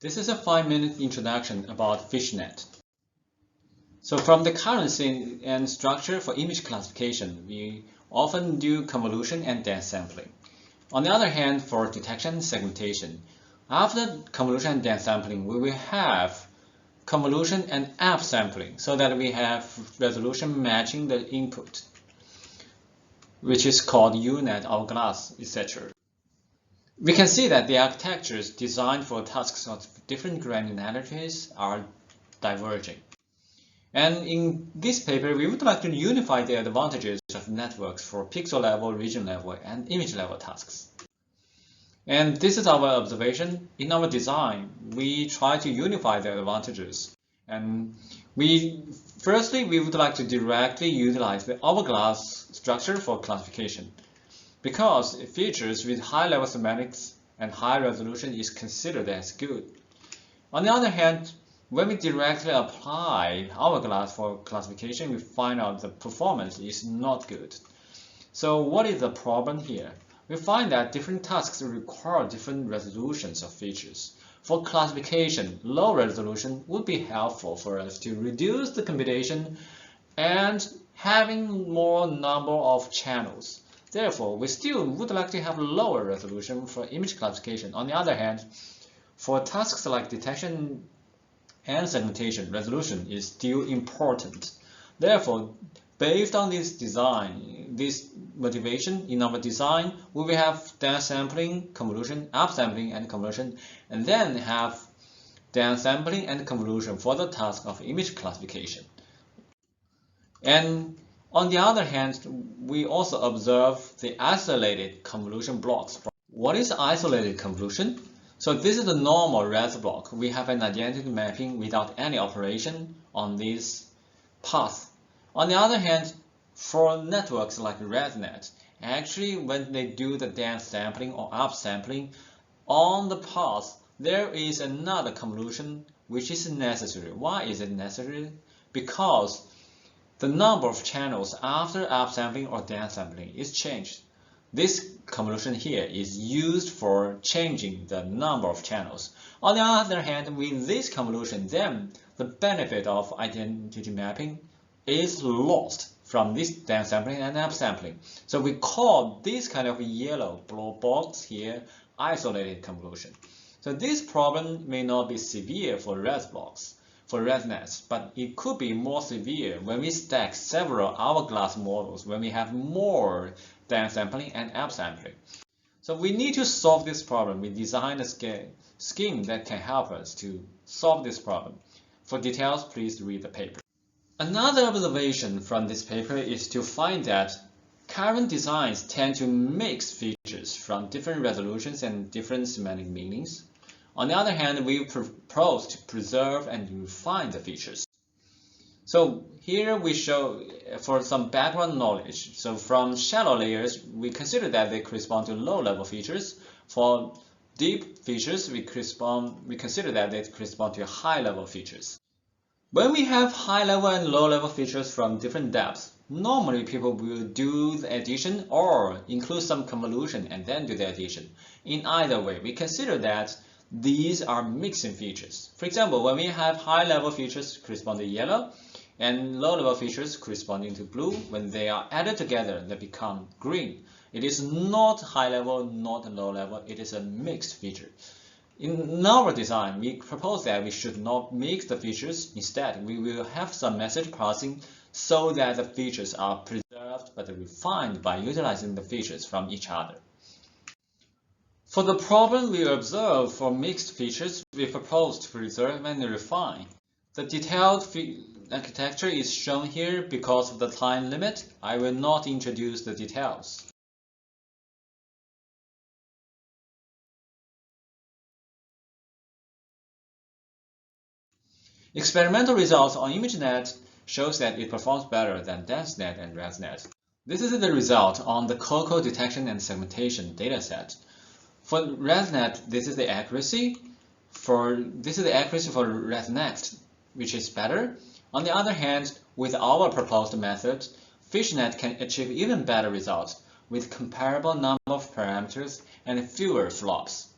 This is a 5-minute introduction about FishNet. So from the currency and structure for image classification, we often do convolution and dense sampling. On the other hand, for detection and segmentation, after convolution and dense sampling, we will have convolution and upsampling so that we have resolution matching the input, which is called UNet, hourglass, etc. We can see that the architectures designed for tasks of different granularities are diverging. And in this paper, we would like to unify the advantages of networks for pixel level, region level, and image level tasks. And this is our observation. In our design, we try to unify the advantages. And firstly, we would like to directly utilize the hourglass structure for classification, because features with high-level semantics and high resolution is considered as good. On the other hand, when we directly apply hourglass for classification, we find out the performance is not good. So what is the problem here? We find that different tasks require different resolutions of features. For classification, low resolution would be helpful for us to reduce the computation and having more number of channels. Therefore, we still would like to have lower resolution for image classification. On the other hand, for tasks like detection and segmentation, resolution is still important. Therefore, based on this design, this motivation in our design, we will have downsampling, convolution, upsampling, and convolution, and then have downsampling and convolution for the task of image classification. And on the other hand, we also observe the isolated convolution blocks. What is isolated convolution? So this is the normal res block. We have an identity mapping without any operation on this path. On the other hand, for networks like ResNet, actually when they do the downsampling or upsampling, on the path there is another convolution which is necessary. Why is it necessary? Because the number of channels after upsampling or downsampling is changed. This convolution here is used for changing the number of channels. On the other hand, with this convolution, then the benefit of identity mapping is lost from this downsampling and upsampling. So we call this kind of yellow box here isolated convolution. So this problem may not be severe for res blocks, for ResNets, but it could be more severe when we stack several hourglass models, when we have more downsampling and upsampling. So we need to solve this problem. We designed a scheme that can help us to solve this problem. For details, please read the paper. Another observation from this paper is to find that current designs tend to mix features from different resolutions and different semantic meanings. On the other hand, we propose to preserve and refine the features. So here we show for some background knowledge. So from shallow layers, we consider that they correspond to low-level features. For deep features, we consider that they correspond to high-level features. When we have high-level and low-level features from different depths, normally people will do the addition or include some convolution and then do the addition. In either way, we consider that these are mixing features. For example, when we have high-level features corresponding to yellow and low-level features corresponding to blue, when they are added together, they become green. It is not high-level, not low-level, it is a mixed feature. In our design, we propose that we should not mix the features. Instead, we will have some message parsing so that the features are preserved but refined by utilizing the features from each other. For the problem we observe for mixed features, we propose to preserve and refine. The detailed architecture is shown here because of the time limit. I will not introduce the details. Experimental results on ImageNet shows that it performs better than DenseNet and ResNet. This is the result on the COCO detection and segmentation dataset. For ResNet, this is the accuracy. This is the accuracy for ResNet, which is better. On the other hand, with our proposed method, FishNet can achieve even better results with comparable number of parameters and fewer flops.